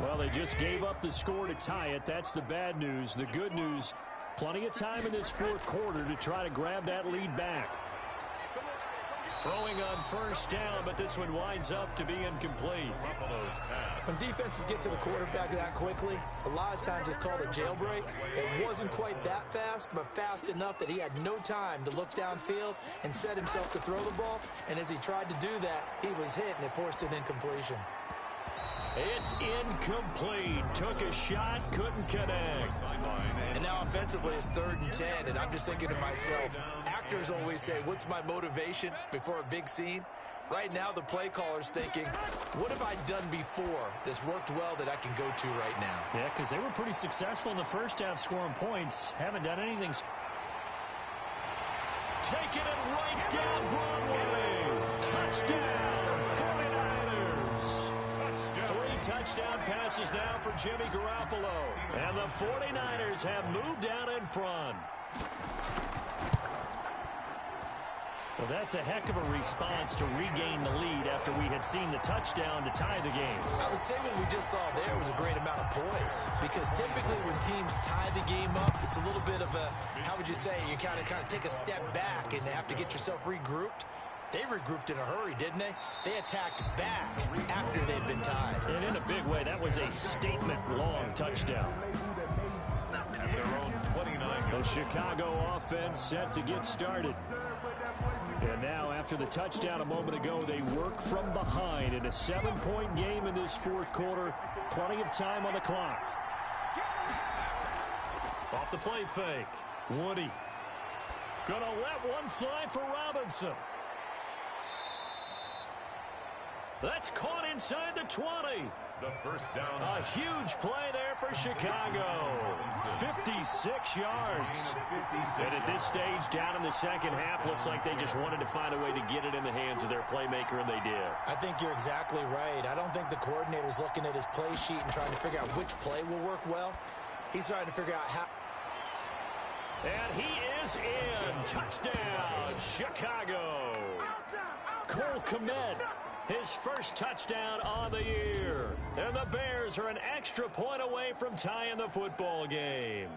Well, they just gave up the score to tie it. That's the bad news. The good news, plenty of time in this 4th quarter to try to grab that lead back. Throwing on 1st down, but this one winds up to be incomplete. When defenses get to the quarterback that quickly, a lot of times it's called a jailbreak. It wasn't quite that fast, but fast enough that he had no time to look downfield and set himself to throw the ball. And as he tried to do that, he was hit, and it forced an incompletion. It's incomplete. Took a shot, couldn't connect. And now offensively it's 3rd and 10, and I'm just thinking to myself, actors always say, what's my motivation before a big scene? Right now the play caller's thinking, what have I done before that's worked well that I can go to right now? Yeah, because they were pretty successful in the first half scoring points. Haven't done anything. Taking it right down Broadway. Touchdown, 49ers. Three touchdown passes now for Jimmy Garoppolo. And the 49ers have moved out in front. Well, that's a heck of a response to regain the lead after we had seen the touchdown to tie the game. I would say what we just saw there was a great amount of poise, because typically when teams tie the game up, it's a little bit of a, how would you say, you kind of take a step back and have to get yourself regrouped. They regrouped in a hurry, didn't they? They attacked back after they'd been tied. And in a big way, that was a statement-long touchdown. At their own 29. The Chicago offense set to get started. And now, after the touchdown a moment ago, they work from behind in a 7-point game in this fourth quarter. Plenty of time on the clock. Off the play fake. Woody. Gonna let one fly for Robinson. That's caught inside the 20. The first down. A huge play there for Chicago. 56 yards. And at this stage, down in the second half, looks like they just wanted to find a way to get it in the hands of their playmaker, and they did. I think you're exactly right. I don't think the coordinator's looking at his play sheet and trying to figure out which play will work well. He's trying to figure out how. And he is in. Touchdown, Chicago. Cole Kmet. His first touchdown on the year. And the Bears are an extra point away from tying the football game.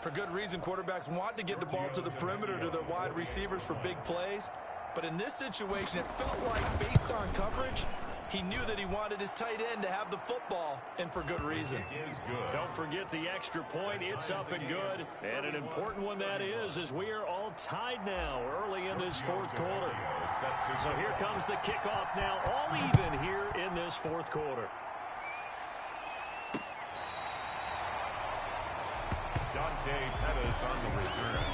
For good reason, quarterbacks want to get the ball to the perimeter to their wide receivers for big plays. But in this situation, it felt like, based on coverage, he knew that he wanted his tight end to have the football, and for good reason. Don't forget the extra point. It's up and good. And an important one that is, as we are all tied now early in this fourth quarter. So here comes the kickoff now, all even here in this fourth quarter. Dante Pettis on the return.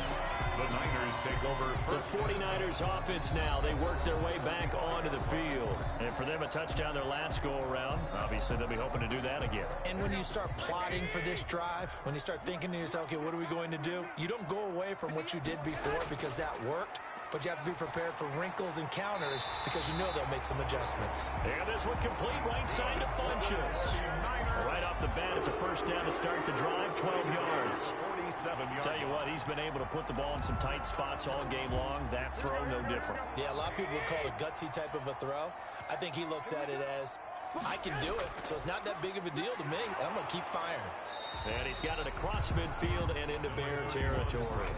The Niners take over first. The 49ers offense now. They work their way back onto the field. And for them, a touchdown their last go-around. Obviously, they'll be hoping to do that again. And when you start plotting for this drive, when you start thinking to yourself, okay, what are we going to do? You don't go away from what you did before because that worked. But you have to be prepared for wrinkles and counters because you know they'll make some adjustments. And this one complete right side to Funchess. Right off the bat, it's a first down to start the drive, 12 yards. 47 yards. Tell you what, he's been able to put the ball in some tight spots all game long. That throw, no different. Yeah, a lot of people would call it a gutsy type of a throw. I think he looks at it as, I can do it, so it's not that big of a deal to me, and I'm going to keep firing. And he's got it across midfield and into Bear territory.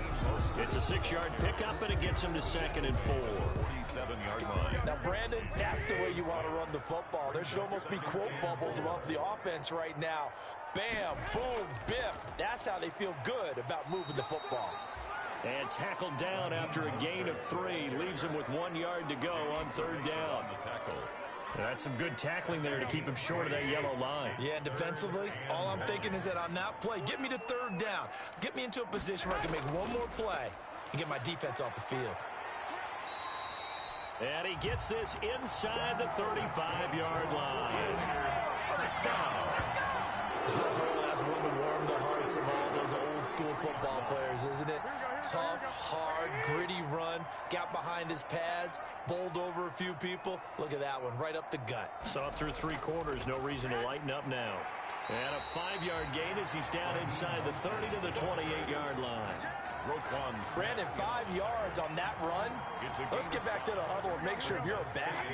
It's a 6-yard pickup, and it gets him to 2nd and 4. 47-yard line. Now, Brandon, that's the way you want to run the football. There should almost be quote bubbles above the offense right now. Bam, boom, biff. That's how they feel good about moving the football. And tackled down after a gain of 3. Leaves him with 1 yard to go on 3rd down. That's some good tackling there to keep him short of that yellow line. Yeah, and defensively, all I'm thinking is that on that play, get me to 3rd down. Get me into a position where I can make one more play and get my defense off the field. And he gets this inside the 35-yard line. Oh, that's one to warm the hearts of all those old school football players, isn't it? Tough, hard, gritty run, got behind his pads, bowled over a few people. Look at that one, right up the gut. Saw through 3 quarters, no reason to lighten up now. And a 5-yard gain as he's down inside the 30 to the 28-yard line. Brandon, 5 yards on that run. Let's get back to the huddle and make sure if you're a back,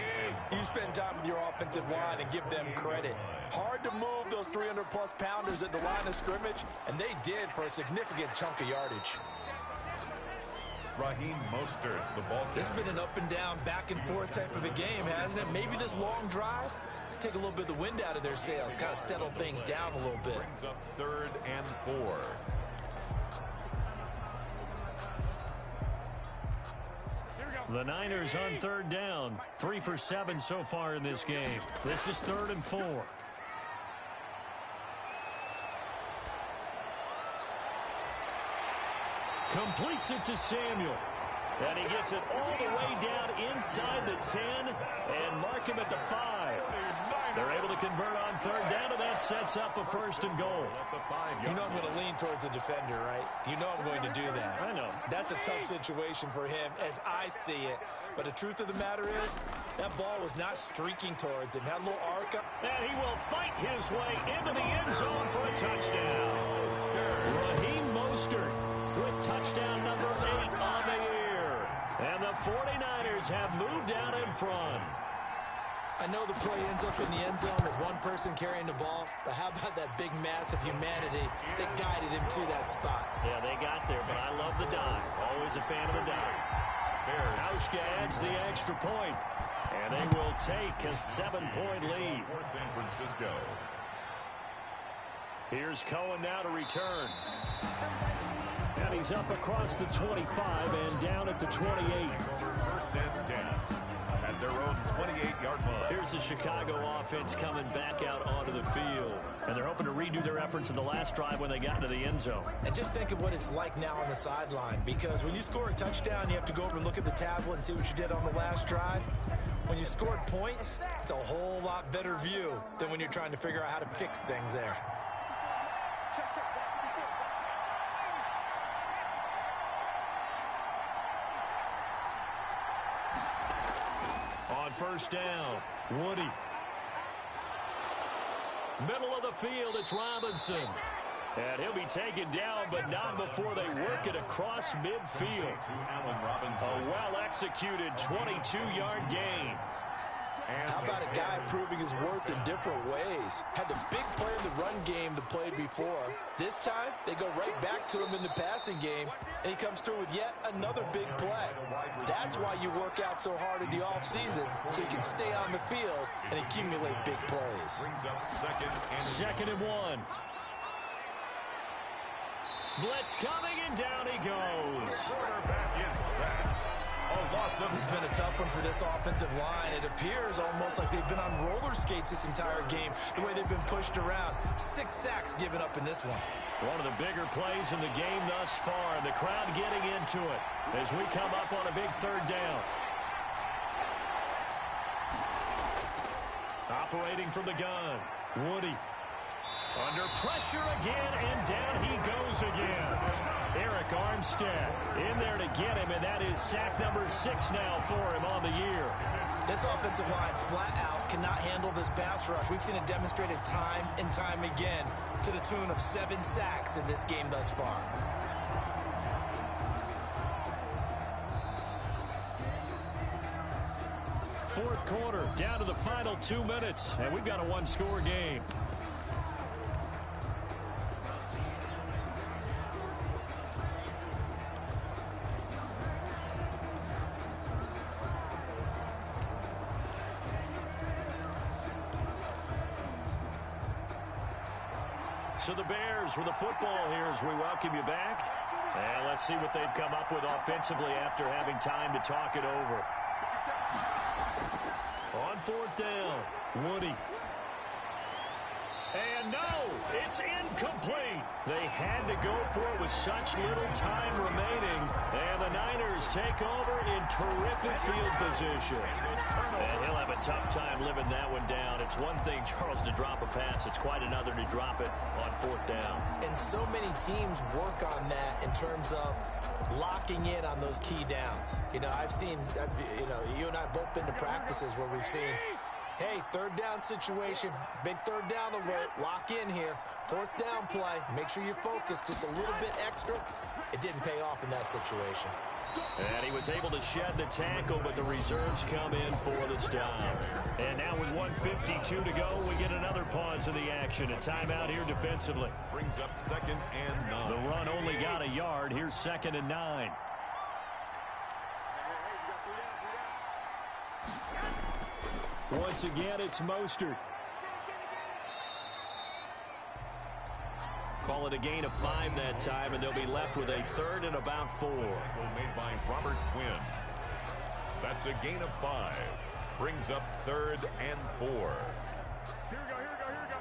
you spend time with your offensive line and give them credit. Hard to move those 300-plus pounders at the line of scrimmage, and they did for a significant chunk of yardage. Raheem Mostert, the ball. This has been an up and down, back and forth type of a game, hasn't it? Maybe this long drive take a little bit of the wind out of their sails, kind of settle things down a little bit. Brings up 3rd and 4. Here we go. The Niners on third down. 3 for 7 so far in this game. This is 3rd and 4. Completes it to Samuel. And he gets it all the way down inside the 10 and mark him at the 5. They're able to convert on third down, and that sets up a 1st and goal. You know I'm going to lean towards the defender, right? You know I'm going to do that. I know. That's a tough situation for him as I see it. But the truth of the matter is, that ball was not streaking towards him. That little arc up. And he will fight his way into the end zone for a touchdown. Raheem Mostert with touchdown number 8 on the year. And the 49ers have moved out in front. I know the play ends up in the end zone with one person carrying the ball, but how about that big mass of humanity that guided him to that spot? Yeah, they got there, but I love the dive. Always a fan of the dive. Hauschka adds the extra point, and they will take a 7-point lead. For San Francisco. Here's Cohen now to return. And he's up across the 25 and down at the 28. Over 1st and 10 at their own 28-yard line. Here's the Chicago offense coming back out onto the field. And they're hoping to redo their efforts in the last drive when they got into the end zone. And just think of what it's like now on the sideline, because when you score a touchdown, you have to go over and look at the tablet and see what you did on the last drive. When you scored points, it's a whole lot better view than when you're trying to figure out how to fix things there. On 1st down, Woody. Middle of the field, it's Robinson. And he'll be taken down, but not before they work it across midfield. A well-executed 22-yard gain. How about a guy proving his worth in different ways? Had the big play in the run game that played before. This time, they go right back to him in the passing game, and he comes through with yet another big play. That's why you work out so hard in the offseason, so you can stay on the field and accumulate big plays. Brings up 2nd and 1. Blitz coming, and down he goes. Quarterback is sacked. This has been a tough one for this offensive line. It appears almost like they've been on roller skates this entire game, the way they've been pushed around. 6 sacks given up in this one. One of the bigger plays in the game thus far. The crowd getting into it as we come up on a big 3rd down. Operating from the gun, Woody. Under pressure again, and down he goes again. Eric Armstead in there to get him, and that is sack number 6 now for him on the year. This offensive line flat out cannot handle this pass rush. We've seen it demonstrated time and time again to the tune of 7 sacks in this game thus far. Fourth quarter, down to the final 2 minutes, and we've got a 1-score game. So the Bears with the football here as we welcome you back. And let's see what they've come up with offensively after having time to talk it over. On 4th down, Woody. And no, it's incomplete. They had to go for it with such little time remaining. And the Niners take over in terrific field position. And he'll have a tough time living that one down. It's one thing, Charles, to drop a pass. It's quite another to drop it on 4th down. And so many teams work on that in terms of locking in on those key downs. You know, you and I both been to practices where we've seen, hey, 3rd down situation, big 3rd down alert, lock in here. 4th down play, make sure you're focused just a little bit extra. It didn't pay off in that situation. And he was able to shed the tackle, but the reserves come in for the stop. And now with 1:52 to go, we get another pause in the action. A timeout here defensively. Brings up 2nd and 9. The run only got a yard. Here's 2nd and 9. Once again, it's Mostert. Call it a gain of 5 that time, and they'll be left with a 3rd and about 4. Made by Robert Quinn. That's a gain of 5. Brings up 3rd and 4. Here we go, here we go, here we go.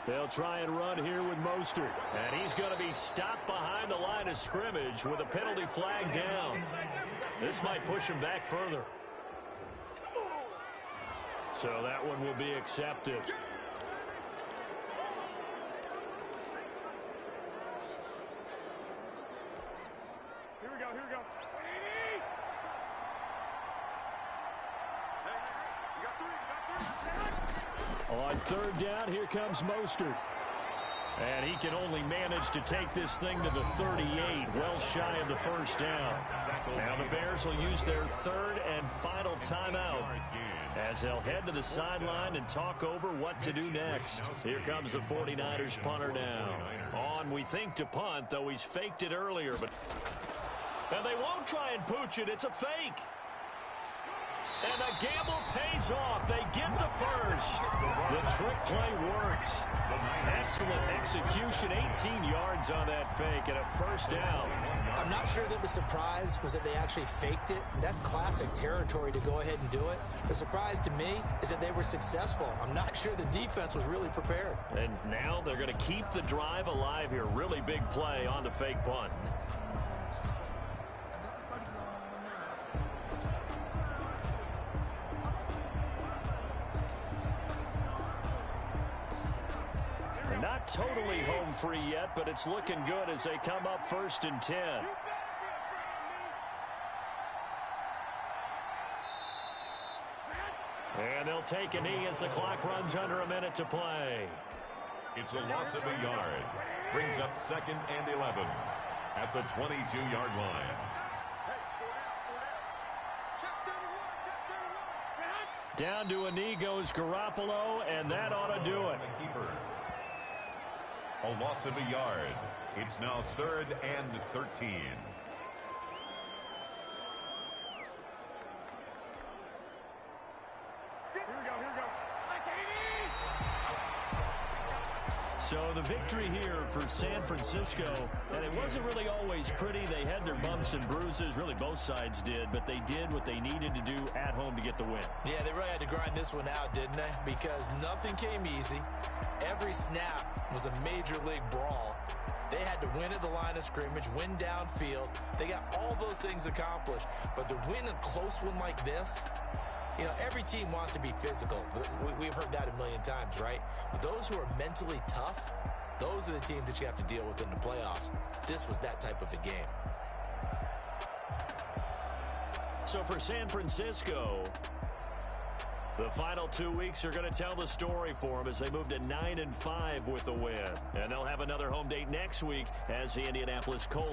They'll try and run here with Mostert. And he's going to be stopped behind the line of scrimmage with a penalty flag down. This might push him back further. So that one will be accepted. Here we go, here we go. On 3rd down, here comes Mostert. And he can only manage to take this thing to the 38, well shy of the first down. Now the Bears will use their 3rd and final timeout as they'll head to the sideline and talk over what to do next. Here comes the 49ers punter now. On, we think, to punt, though he's faked it earlier. And they won't try and pooch it. It's a fake. And the gamble pays off. They get the first. The trick play works. Excellent execution. 18 yards on that fake and a first down. I'm not sure that the surprise was that they actually faked it. That's classic territory to go ahead and do it. The surprise to me is that they were successful. I'm not sure the defense was really prepared. And now they're going to keep the drive alive here. Really big play on the fake punt. Not totally home free yet, but it's looking good as they come up 1st and 10. And they'll take a knee as the clock runs under a minute to play. It's a loss of a yard. Brings up 2nd and 11 at the 22-yard line. Down to a knee goes Garoppolo, and that ought to do it. A loss of a yard. It's now 3rd and 13. Here we go, here we go. So the victory here for San Francisco, and it wasn't really always pretty. They had their bumps and bruises. Really, both sides did, but they did what they needed to do at home to get the win. Yeah, they really had to grind this one out, didn't they? Because nothing came easy. Every snap was a major league brawl. They had to win at the line of scrimmage, win downfield. They got all those things accomplished. But to win a close one like this, you know, every team wants to be physical. We've heard that a million times, right? But those who are mentally tough, those are the teams that you have to deal with in the playoffs. This was that type of a game. So for San Francisco, the final 2 weeks are going to tell the story for them as they move to 9-5 with the win. And they'll have another home date next week as the Indianapolis Colts